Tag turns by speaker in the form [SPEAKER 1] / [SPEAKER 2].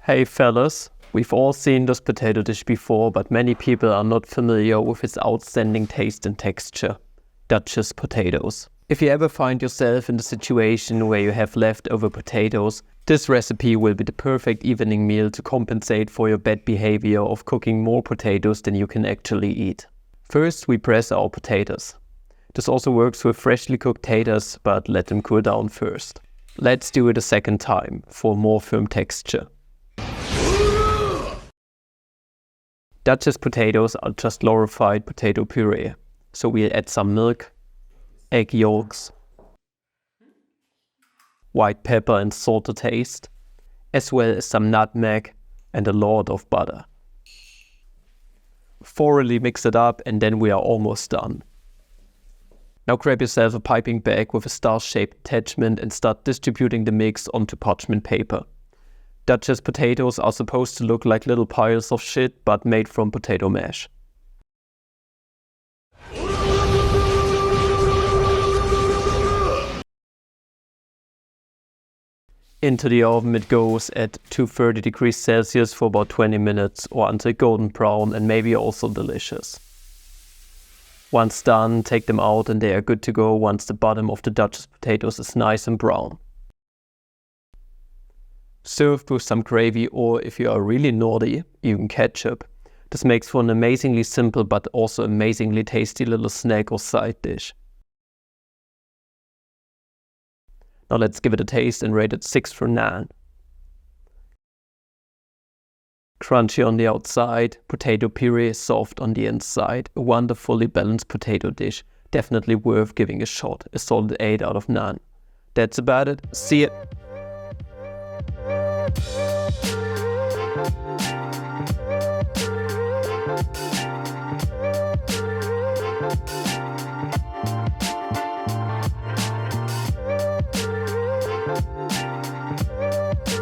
[SPEAKER 1] Hey fellas, we've all seen this potato dish before, but many people are not familiar with its outstanding taste and texture. Duchess potatoes. If you ever find yourself in the situation where you have leftover potatoes, this recipe will be the perfect evening meal to compensate for your bad behavior of cooking more potatoes than you can actually eat. First, we press our potatoes. This also works with freshly cooked taters, but let them cool down first. Let's do it a second time for more firm texture. Duchess potatoes are just glorified potato puree, so we'll add some milk, egg yolks, white pepper and salt to taste, as well as some nutmeg and a lot of butter. Thoroughly mix it up and then we are almost done. Now grab yourself a piping bag with a star-shaped attachment and start distributing the mix onto parchment paper. Duchess potatoes are supposed to look like little piles of shit, but made from potato mash. Into the oven it goes at 230 degrees Celsius for about 20 minutes or until golden brown and maybe also delicious. Once done, take them out and they are good to go once the bottom of the Duchess potatoes is nice and brown. Served with some gravy or, if you are really naughty, even ketchup. This makes for an amazingly simple but also amazingly tasty little snack or side dish. Now let's give it a taste and rate it 6 for 9. Crunchy on the outside, potato puree soft on the inside. A wonderfully balanced potato dish. Definitely worth giving a shot. A solid 8 out of 9. That's about it. See ya!